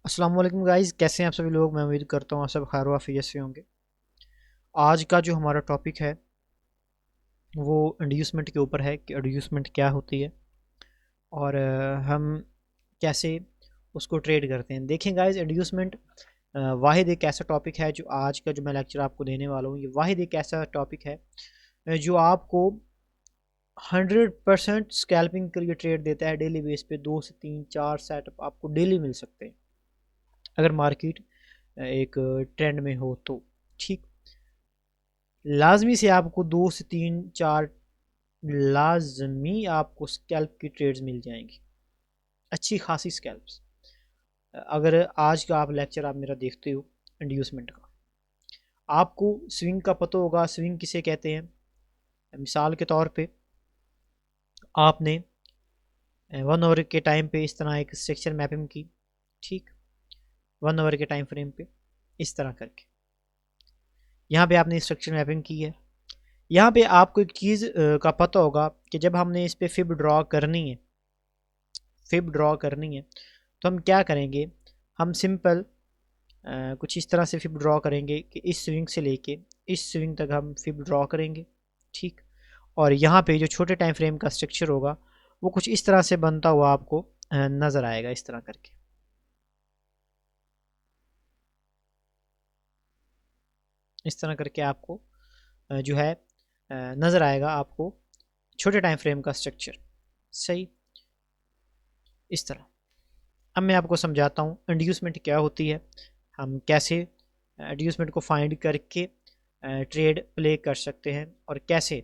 अस्सलाम वालेकुम गाइस, कैसे हैं आप सभी लोग। मैं उम्मीद करता हूँ आप सब खैर आफियत से होंगे। आज का जो हमारा टॉपिक है वो इंड्यूसमेंट के ऊपर है कि इंड्यूसमेंट क्या होती है और हम कैसे उसको ट्रेड करते हैं। देखें गाइस, इंड्यूसमेंट वाहिद एक ऐसा टॉपिक है जो आज का जो मैं लेक्चर आपको देने वाला हूँ, ये वाहिद एक ऐसा टॉपिक है जो आपको 100% स्कैल्पिंग के लिए ट्रेड देता है। डेली बेस पे 2 से 3 4 सेटअप आपको डेली मिल सकते हैं अगर मार्केट एक ट्रेंड में हो तो। ठीक, लाजमी से आपको 2 से 3 4 लाजमी आपको स्कैल्प की ट्रेड्स मिल जाएंगी, अच्छी खासी स्कैल्प्स। अगर आज का आप लेक्चर आप मेरा देखते हो इंड्यूसमेंट का, आपको स्विंग का पता होगा। स्विंग किसे कहते हैं? मिसाल के तौर पे आपने 1 आवर के टाइम पे इस तरह एक स्ट्रक्चर मैपिंग की, ठीक, 1 आवर के टाइम फ्रेम पे इस तरह करके यहाँ पे आपने स्ट्रक्चर मैपिंग की है। यहाँ पे आपको एक चीज़ का पता होगा कि जब हमने इस पे फिब ड्रॉ करनी है, फिब ड्रॉ करनी है तो हम क्या करेंगे, हम सिंपल कुछ इस तरह से फिब ड्रॉ करेंगे कि इस स्विंग से लेके इस स्विंग तक हम फिब ड्रॉ करेंगे। ठीक, और यहाँ पे जो छोटे टाइम फ्रेम का स्ट्रक्चर होगा वो कुछ इस तरह से बनता हुआ आपको नज़र आएगा, इस तरह करके। इस तरह करके आपको जो है नज़र आएगा आपको छोटे टाइम फ्रेम का स्ट्रक्चर। सही, इस तरह। अब मैं आपको समझाता हूँ इंड्यूसमेंट क्या होती है, हम कैसे इंड्यूसमेंट को फाइंड करके ट्रेड प्ले कर सकते हैं और कैसे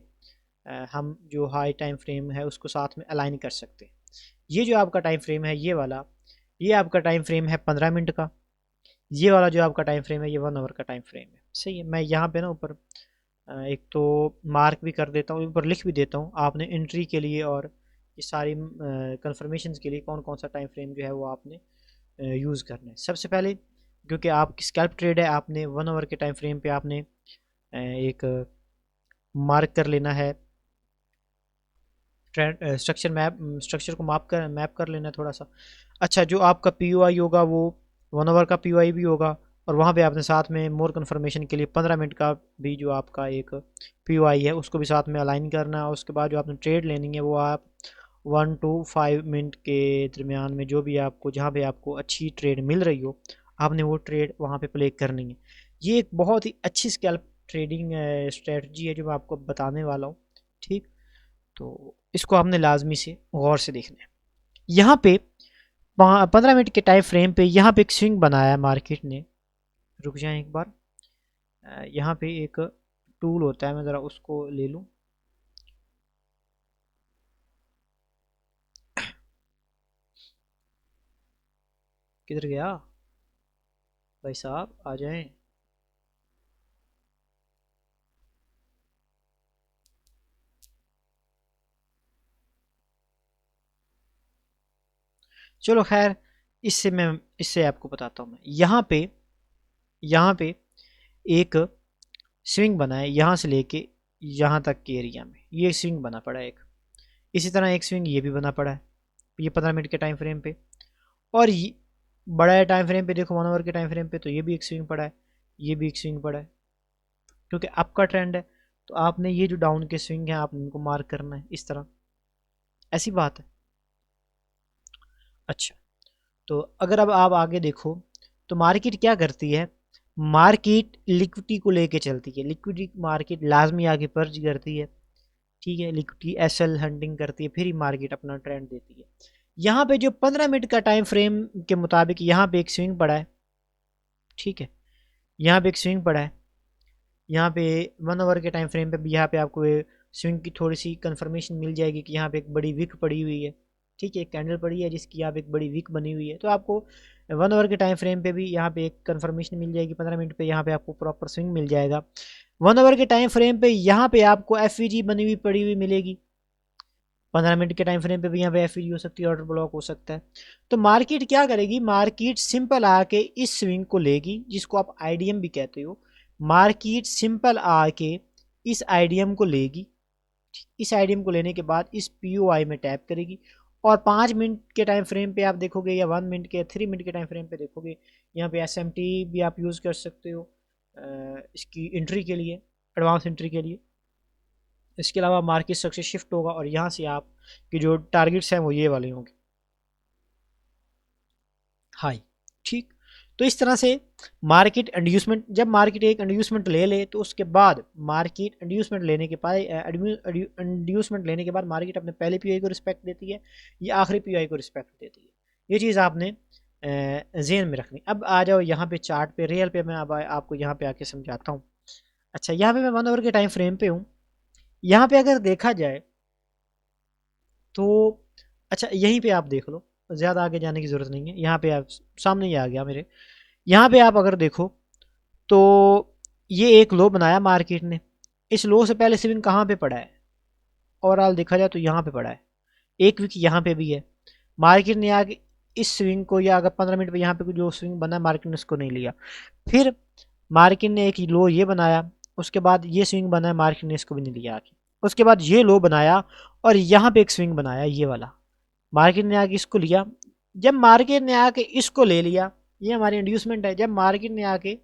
हम जो हाई टाइम फ्रेम है उसको साथ में अलाइन कर सकते हैं। ये जो आपका टाइम फ्रेम है ये वाला, ये आपका टाइम फ्रेम है 15 मिनट का। ये वाला जो आपका टाइम फ्रेम है ये 1 आवर का टाइम फ्रेम है। सही है, मैं यहाँ पे ना ऊपर एक तो मार्क भी कर देता हूँ, ऊपर लिख भी देता हूँ आपने एंट्री के लिए और ये सारी कंफर्मेशन के लिए कौन कौन सा टाइम फ्रेम जो है वो आपने यूज़ करना है। सबसे पहले क्योंकि आपकी स्कैल्प ट्रेड है, आपने 1 आवर के टाइम फ्रेम पे आपने एक मार्क कर लेना है ट्रेंड स्ट्रक्चर मैप, स्ट्रक्चर को मैप कर लेना है थोड़ा सा। अच्छा, जो आपका पी होगा वो 1 आवर का पी भी होगा और वहाँ पे आपने साथ में मोर कन्फर्मेशन के लिए 15 मिनट का भी जो आपका एक पी है उसको भी साथ में अलाइन करना है। और उसके बाद जो आपने ट्रेड लेनी है वो आप 1 to 5 मिनट के दरमियान में जो भी आपको जहाँ पे आपको अच्छी ट्रेड मिल रही हो आपने वो ट्रेड वहाँ पे प्ले करनी है। ये एक बहुत ही अच्छी स्कैल्प ट्रेडिंग स्ट्रेटजी है जो मैं आपको बताने वाला हूँ। ठीक, तो इसको आपने लाजमी से गौर से देखना है। यहाँ पे 15 मिनट के टाइम फ्रेम पे यहाँ पे एक स्विंग बनाया है मार्केट ने। रुक जाए एक बार, यहाँ पे एक टूल होता है, मैं ज़रा उसको ले लूँ। किधर गया भाई साहब, आ जाएं। चलो खैर, इससे आपको बताता हूँ। मैं यहाँ पे एक स्विंग बना है यहाँ से लेके यहाँ तक के एरिया में, ये स्विंग बना पड़ा है एक। इसी तरह एक स्विंग ये भी बना पड़ा है, ये 15 मिनट के टाइम फ्रेम पे। और ये बड़ा है टाइम फ्रेम पे, देखो 1 आवर के टाइम फ्रेम पे तो ये भी एक स्विंग पड़ा है, ये भी एक स्विंग पड़ा है। क्योंकि अप का ट्रेंड है तो आपने ये जो डाउन के स्विंग है आपने इनको मार्क करना है इस तरह, ऐसी बात है। अच्छा, तो अगर अब आप आगे देखो तो मार्केट क्या करती है, मार्केट लिक्विडिटी को लेके चलती है। लिक्विडिटी मार्केट लाजमी आगे पर्ज करती है, ठीक है, लिक्विडिटी एसएल हंटिंग करती है, फिर ही मार्केट अपना ट्रेंड देती है। यहाँ पे जो 15 मिनट का टाइम फ्रेम के मुताबिक यहाँ पे एक स्विंग पड़ा है, ठीक है, यहाँ पे एक स्विंग पड़ा है। यहाँ पे 1 आवर के टाइम फ्रेम पे भी यहाँ पे आपको स्विंग की थोड़ी सी कंफर्मेशन मिल जाएगी कि यहाँ पे एक बड़ी विक पड़ी हुई है, ठीक है, एक कैंडल पड़ी है जिसकी यहाँ पे एक बड़ी विक बनी हुई है। तो आपको 1 आवर के टाइम फ्रेम पे भी यहाँ पे एक कंफर्मेशन मिल जाएगी, 15 मिनट पे यहाँ पे आपको प्रॉपर स्विंग मिल जाएगा। 1 आवर के टाइम फ्रेम पे यहाँ पे आपको एफ बनी हुई पड़ी हुई मिलेगी। 15 मिनट के टाइम फ्रेम पे भी यहाँ पे एफ हो सकती है, ऑर्डर ब्लॉक हो सकता है। तो मार्केट क्या करेगी, मार्केट सिंपल आके इस स्विंग को लेगी जिसको आप आईडीएम भी कहते हो। मार्केट सिंपल आके इस आईडीएम को लेगी, इस आईडीएम को लेने के बाद इस पीओआई में टैप करेगी और 5 मिनट के टाइम फ्रेम पे आप देखोगे या 1 मिनट के 3 मिनट के टाइम फ्रेम पे देखोगे, यहाँ पे SMT भी आप यूज़ कर सकते हो इसकी एंट्री के लिए, एडवांस एंट्री के लिए। इसके अलावा मार्केट सक्सेस शिफ्ट होगा और यहाँ से आप की जो टारगेट्स हैं वो ये वाले होंगे, हाई। ठीक, तो इस तरह से मार्केट इंड्यूसमेंट, जब मार्केट एक इंड्यूसमेंट ले ले तो उसके बाद मार्केट इंड्यूसमेंट लेने के बाद इंड्यूसमेंट लेने के बाद मार्केट अपने पहले पीआई को रिस्पेक्ट देती है या आखिरी पीआई को रिस्पेक्ट देती है। ये चीज़ आपने जेन में रखनी। अब आ जाओ यहाँ पे चार्ट पे, रियल पे मैं अब आपको यहाँ पे आके समझाता हूँ। अच्छा, यहाँ पे मैं 1 आवर के टाइम फ्रेम पे हूँ। यहाँ पे अगर देखा जाए तो अच्छा यहीं पे आप देख लो, ज़्यादा आगे जाने की ज़रूरत नहीं है, यहाँ पे आप सामने ही आ गया मेरे। यहाँ पे आप अगर देखो तो ये एक लो बनाया मार्केट ने, इस लो से पहले स्विंग कहाँ पे पड़ा है, ओवरऑल देखा जाए तो यहाँ पे पड़ा है, एक वीक यहाँ पे भी है। मार्केट ने आगे इस स्विंग को, या अगर 15 मिनट पे यहाँ पे जो स्विंग बना मार्केट ने उसको नहीं लिया, फिर मार्केट ने एक लो ये बनाया, उसके बाद ये स्विंग बनाया, मार्केट ने इसको भी नहीं लिया आगे, उसके बाद ये लो बनाया और यहाँ पे एक स्विंग बनाया ये वाला, मार्केट ने आके इसको लिया। जब मार्केट ने आके इसको ले लिया, ये हमारी इंड्यूसमेंट है, जब मार्केट ने आके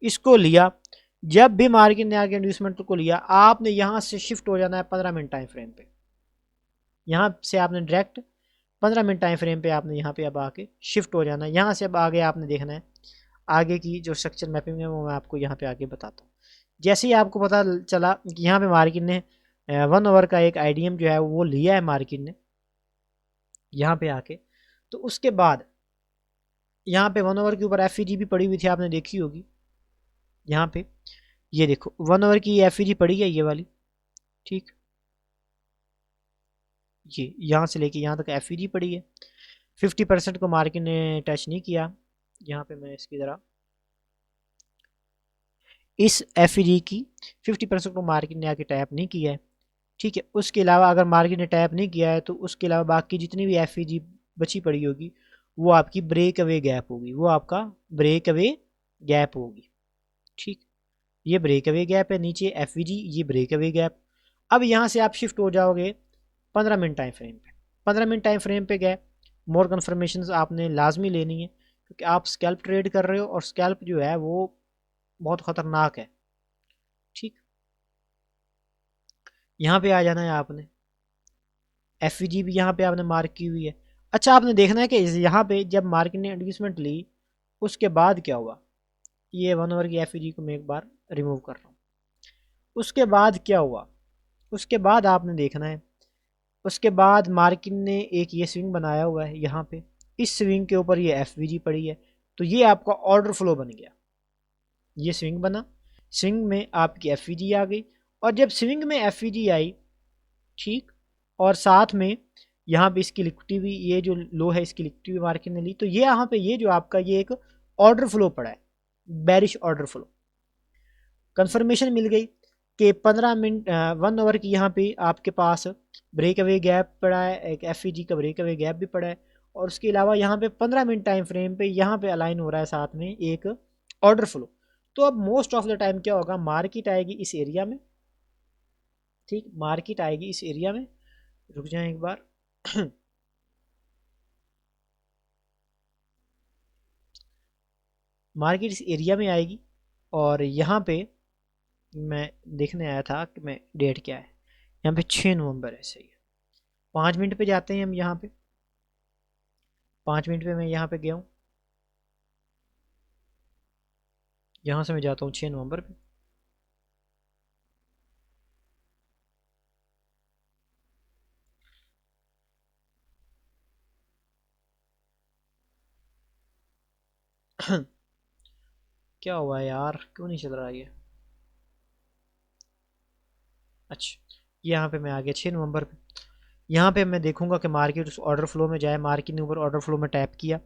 इसको लिया, जब भी मार्केट ने आके इंड्यूसमेंट को लिया, आपने यहाँ से शिफ्ट हो जाना है 15 मिनट टाइम फ्रेम पे। यहाँ से आपने डायरेक्ट 15 मिनट टाइम फ्रेम पे आपने यहाँ पे अब आके शिफ्ट हो जाना है। यहाँ से अब आगे आपने देखना है आगे की जो स्ट्रक्चर मैपिंग है वो मैं आपको यहाँ पे आगे बताता हूँ। जैसे ही आपको पता चला कि यहाँ पे मार्केट ने 1 आवर का एक आईडीएम जो है वो लिया है मार्केट ने यहाँ पे आके, तो उसके बाद यहाँ पे 1 आवर के ऊपर एफईजी भी पड़ी हुई थी, आपने देखी होगी। यहाँ पे ये देखो 1 आवर की एफईजी पड़ी है ये वाली, ठीक, ये यहाँ से लेके यहाँ तक एफईजी पड़ी है। 50% को मार्केट ने टच नहीं किया। यहाँ पे मैं इसकी ज़रा इस एफईजी की 50% को मार्केट ने आके टैप नहीं किया है, ठीक है। उसके अलावा अगर मार्केट ने टैप नहीं किया है तो उसके अलावा बाकी जितनी भी एफईजी बची पड़ी होगी वो आपकी ब्रेक अवे गैप होगी, वो आपका ब्रेक अवे गैप होगी, ठीक। ये ब्रेक अवे गैप है, नीचे एफईजी, ये ब्रेक अवे गैप। अब यहाँ से आप शिफ्ट हो जाओगे 15 मिनट टाइम फ्रेम पे। 15 मिनट टाइम फ्रेम पे गए, मोर कन्फर्मेशन आपने लाजमी लेनी है क्योंकि आप स्कैल्प ट्रेड कर रहे हो और स्कैल्प जो है वो बहुत ख़तरनाक है, ठीक। यहाँ पे आ जाना है आपने, एफईजी भी यहाँ पे आपने मार्क की हुई है। अच्छा, आपने देखना है कि यहाँ पे जब मार्केट ने एडजस्टमेंट ली उसके बाद क्या हुआ। ये 1 आवर की एफईजी को मैं एक बार रिमूव कर रहा हूँ। उसके बाद क्या हुआ, उसके बाद आपने देखना है, उसके बाद मार्केट ने एक ये स्विंग बनाया हुआ है यहाँ पे, इस स्विंग के ऊपर ये एफवीजी पड़ी है, तो ये आपका ऑर्डर फ्लो बन गया। ये स्विंग बना, स्विंग में आपकी एफवीजी आ गई, और जब स्विंग में एफवीजी आई, ठीक, और साथ में यहाँ पे इसकी लिक्विडिटी भी, ये जो लो है इसकी लिक्विडिटी भी मार्केट ने ली, तो ये यहाँ पे ये जो आपका ये एक ऑर्डर फ्लो पड़ा है, बेरिश ऑर्डर फ्लो। कंफर्मेशन मिल गई कि 15 मिनट 1 आवर की यहाँ पे आपके पास ब्रेक अवे गैप पड़ा है, एक एफईजी का ब्रेक अवे गैप भी पड़ा है, और उसके अलावा यहाँ पे 15 मिनट टाइम फ्रेम पे यहाँ पे अलाइन हो रहा है साथ में एक ऑर्डर फ्लो। तो अब मोस्ट ऑफ द टाइम क्या होगा, मार्केट आएगी इस एरिया में, ठीक, मार्केट आएगी इस एरिया में, रुक जाए एक बार मार्केट इस एरिया में आएगी, और यहाँ पे मैं देखने आया था कि मैं डेट क्या है, यहाँ पे 6 नवंबर है, सही है। 5 मिनट पे जाते हैं हम, यहाँ पे 5 मिनट पे मैं यहाँ पे गया हूँ, यहाँ से मैं जाता हूँ 6 नवंबर पे। क्या हुआ है यार, क्यों नहीं चल रहा ये। अच्छा, यहाँ पे मैं आ गया 6 नवंबर पे। यहाँ पे मैं देखूंगा कि मार्केट उस ऑर्डर फ्लो में जाए। मार्केट ने ऊपर ऑर्डर फ्लो में टैप किया,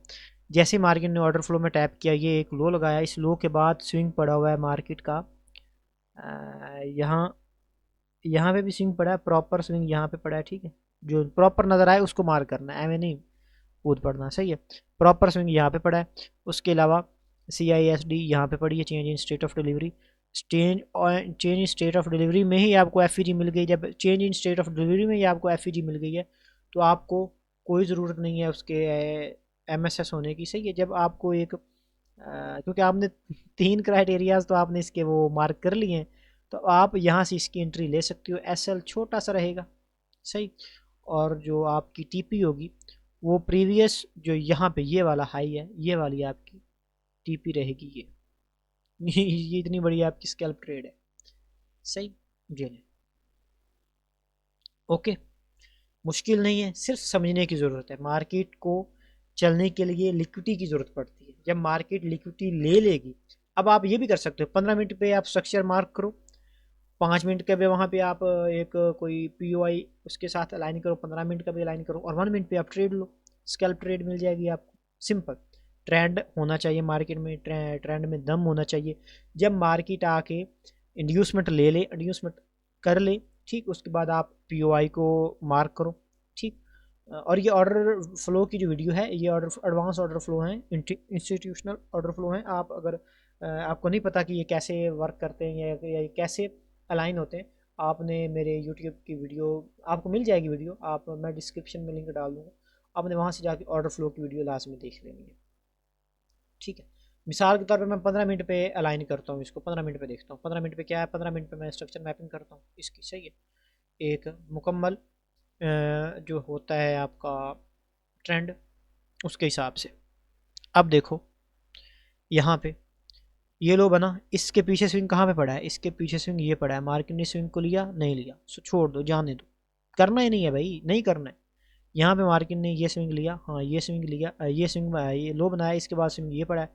जैसे ही मार्केट ने ऑर्डर फ्लो में टैप किया ये एक लो लगाया, इस लो के बाद स्विंग पड़ा हुआ है मार्केट का, यहाँ यहाँ पे भी स्विंग पड़ा है, प्रॉपर स्विंग यहाँ पे पड़ा है, ठीक है। जो प्रॉपर नज़र आए उसको मार्क करना है, एवं नहीं कूद पड़ना, सही है। प्रॉपर स्विंग यहाँ पे पड़ा है। उसके अलावा CISD यहाँ पे पड़ी है, change in state of delivery. Change in state of delivery में ही आपको एफईजी मिल गई। जब change in state of delivery में ही आपको एफईजी मिल गई है तो आपको कोई ज़रूरत नहीं है उसके MSS होने की, सही है। जब आपको एक क्योंकि आपने 3 क्राइटेरियाज तो आपने इसके वो मार्क कर लिए हैं, तो आप यहाँ से इसकी एंट्री ले सकते हो। SL छोटा सा रहेगा, सही। और जो आपकी TP होगी वो प्रीवियस जो यहाँ पे ये वाला हाई है, ये वाली आपकी TP रहेगी ये। ये इतनी बड़ी आपकी स्कैल्प ट्रेड है, सही जी। ओके, मुश्किल नहीं है, सिर्फ समझने की ज़रूरत है। मार्केट को चलने के लिए लिक्विडिटी की ज़रूरत पड़ती है। जब मार्केट लिक्विडिटी ले लेगी, अब आप ये भी कर सकते हो 15 मिनट पे आप स्ट्रक्चर मार्क करो, 5 मिनट का भी वहाँ पे आप एक कोई POI उसके साथ अलाइन करो, 15 मिनट का भी अलाइन करो, और 1 मिनट पे आप ट्रेड लो, स्कैल्प ट्रेड मिल जाएगी आपको। सिंपल। ट्रेंड होना चाहिए मार्केट में, ट्रेंड में दम होना चाहिए। जब मार्केट आके इंड्यूसमेंट ले ले, इंड्यूसमेंट कर ले, ठीक, उसके बाद आप POI को मार्क करो, ठीक। और ये ऑर्डर फ्लो की जो वीडियो है, ये ऑर्डर एडवांस ऑर्डर फ्लो हैं, इंस्टीट्यूशनल ऑर्डर फ्लो हैं। आप अगर आपको नहीं पता कि ये कैसे वर्क करते हैं या ये कैसे अलाइन होते हैं, आपने मेरे यूट्यूब की वीडियो आपको मिल जाएगी वीडियो, आप मैं डिस्क्रिप्शन में लिंक डाल दूँगा, आपने वहाँ से जाके ऑर्डर फ्लो की वीडियो लास्ट में देख लेनी है, ठीक है। मिसाल के तौर पे मैं 15 मिनट पे अलाइन करता हूँ इसको, 15 मिनट पे देखता हूँ, 15 मिनट पे क्या है, 15 मिनट पे मैं स्ट्रक्चर मैपिंग करता हूँ इसकी, सही है। एक मुकम्मल जो होता है आपका ट्रेंड, उसके हिसाब से। अब देखो यहाँ पे ये लो बना, इसके पीछे स्विंग कहाँ पे पड़ा है, इसके पीछे स्विंग ये पड़ा है। मार्केट ने स्विंग को लिया, नहीं लिया, सो छोड़ दो, जाने दो, करना ही नहीं है भाई, नहीं करना है। यहाँ पे मार्केट ने ये स्विंग लिया, हाँ ये स्विंग लिया, ये स्विंग ये लो बनाया, इसके बाद स्विंग ये पड़ा है।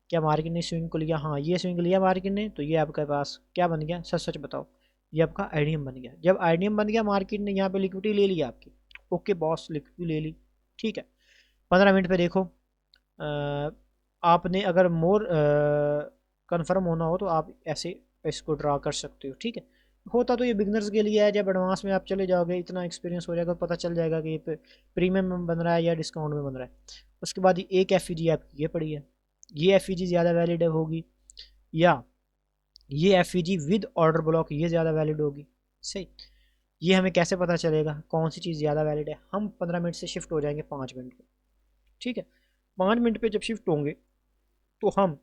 क्या मार्केट ने स्विंग को लिया, हाँ ये स्विंग लिया मार्केट ने, तो ये आपके पास क्या बन गया, सच सच बताओ, ये आपका आईडीएम बन गया। जब आईडीएम बन गया, मार्केट ने यहाँ पे लिक्विडिटी ले ली आपकी, ओके बॉस, लिक्विडिटी ले ली, ठीक है। 15 मिनट पे देखो, आपने अगर मोर कंफर्म होना हो तो आप ऐसे इसको ड्रा कर सकते हो, ठीक है। होता तो ये बिगनर्स के लिए है, जब एडवांस में आप चले जाओगे इतना एक्सपीरियंस हो जाएगा, पता चल जाएगा कि ये प्रीमियम में बन रहा है या डिस्काउंट में बन रहा है। उसके बाद एक FEG आपकी ये पड़ी है, ये FEG ज़्यादा वैलिड होगी, या ये FEG विद ऑर्डर ब्लॉक ये ज़्यादा वैलिड होगी, सही। ये हमें कैसे पता चलेगा कौन सी चीज़ ज़्यादा वैलिड है, हम 15 मिनट से शिफ्ट हो जाएंगे 5 मिनट पे, ठीक है। 5 मिनट पे जब शिफ्ट होंगे तो हम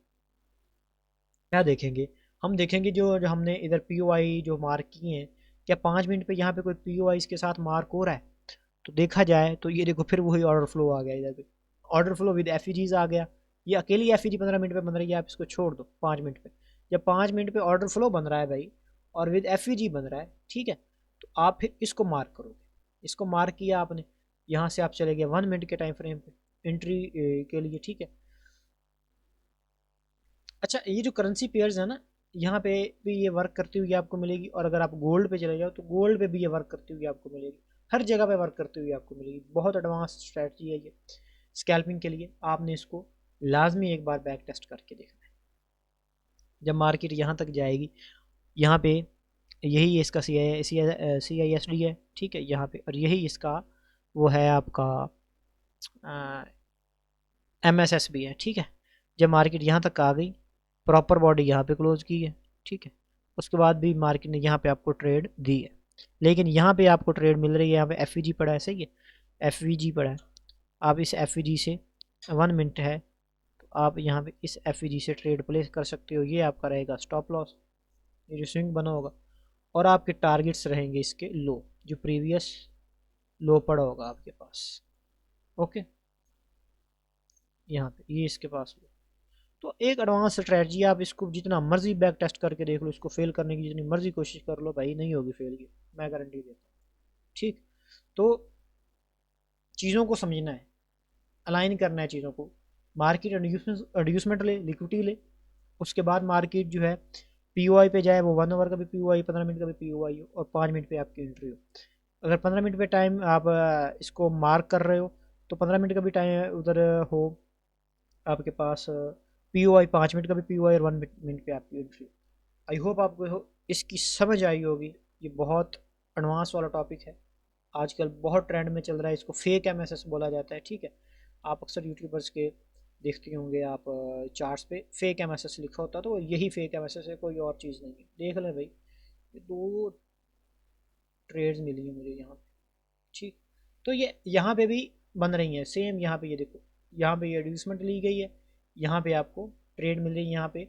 क्या देखेंगे, हम देखेंगे जो हमने इधर POI जो मार्क किए हैं, क्या 5 मिनट पे यहाँ पे कोई POI इसके साथ मार्क हो रहा है। तो देखा जाए तो ये देखो, फिर वही ऑर्डर फ्लो आ गया इधर पे, ऑर्डर फ्लो विद FEGs आ गया। ये अकेली FEG 15 मिनट पे बन रही है, आप इसको छोड़ दो 5 मिनट पे। जब 5 मिनट पे ऑर्डर फ्लो बन रहा है भाई, और विद FEG बन रहा है, ठीक है, तो आप फिर इसको मार्क करोगे। इसको मार्क किया आपने, यहाँ से आप चले गए 1 मिनट के टाइम फ्रेम पे एंट्री के लिए, ठीक है। अच्छा, ये जो करेंसी पेयर्स है ना, यहाँ पे भी ये वर्क करती हुई आपको मिलेगी, और अगर आप गोल्ड पे चले जाओ तो गोल्ड पे भी ये वर्क करती हुई आपको मिलेगी। हर जगह पे वर्क करती हुई आपको मिलेगी। बहुत एडवांस स्ट्रैटी है ये स्कैल्पिंग के लिए। आपने इसको लाजमी एक बार बैक टेस्ट करके देखना है। जब मार्केट यहाँ तक जाएगी, यहाँ पे यही इसका CISD है, ठीक है, यहाँ पे, और यही इसका वो है आपका MSS भी है, ठीक है। जब मार्केट यहाँ तक आ गई, प्रॉपर बॉडी यहाँ पे क्लोज की है, ठीक है, उसके बाद भी मार्केट ने यहाँ पे आपको ट्रेड दी है, लेकिन यहाँ पे आपको ट्रेड मिल रही है, यहाँ पे FVG पड़ा है, सही है, FVG पड़ा है। आप इस FVG से 1 मिनट है, तो आप यहाँ पे इस FVG से ट्रेड प्लेस कर सकते हो। ये आपका रहेगा स्टॉप लॉस, ये जो स्विंग बना होगा, और आपके टारगेट्स रहेंगे इसके लो, जो प्रीवियस लो पड़ा होगा आपके पास, ओके। यहाँ पे ये इसके पास लो। तो एक एडवांस स्ट्रेटजी, आप इसको जितना मर्जी बैक टेस्ट करके देख लो, इसको फेल करने की जितनी मर्जी कोशिश कर लो भाई, नहीं होगी फेल की, मैं गारंटी देता हूँ, ठीक। तो चीज़ों को समझना है, अलाइन करना है चीज़ों को। मार्केट एड्यूसमेंट ले, लिक्विडिटी ले, उसके बाद मार्केट जो है POI पे जाए, वो 1 आवर का भी POI, 15 मिनट का भी POI हो, और 5 मिनट पे आपकी एंट्री हो। अगर 15 मिनट पे टाइम आप इसको मार्क कर रहे हो, तो 15 मिनट का भी टाइम उधर हो आपके पास, POI 5 मिनट का भी POI, और 1 मिनट पे आपकी एंट्री। आई होप आपको इसकी समझ आई होगी। ये बहुत एडवांस वाला टॉपिक है, आजकल बहुत ट्रेंड में चल रहा है, इसको फेक MSS बोला जाता है, ठीक है। आप अक्सर यूट्यूबर्स के देखते होंगे आप चार्ट्स पे फेक MSS लिखा होता है, तो यही फेक MSS है, कोई और चीज़ नहीं है। देख लें भाई, ये 2 ट्रेड्स मिली हैं मुझे यहाँ पे, ठीक। तो ये यहाँ पे भी बन रही हैं सेम। यहाँ पे ये देखो, यहाँ पे ये एडवर्टीजमेंट ली गई है, यहाँ पे आपको ट्रेड मिल रही है, यहाँ पे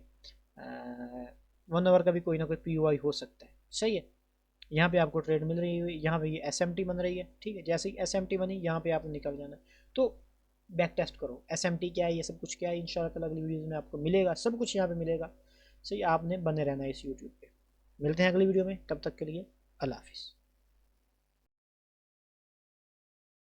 1 आवर का भी कोई ना कोई POI हो सकता है, सही है। यहाँ पे आपको ट्रेड मिल रही है, यहाँ पे ये SMT बन रही है, ठीक है। जैसे ही SMT बनी, यहाँ पे आपने निकल जाना। तो बैक टेस्ट करो SMT क्या है, ये सब कुछ क्या है, इंशाल्लाह अगली वीडियोज़ में आपको मिलेगा, सब कुछ यहाँ पे मिलेगा। सही, आपने बने रहना है इस यूट्यूब पे। मिलते हैं अगली वीडियो में, तब तक के लिए अल्लाह हाफिज़।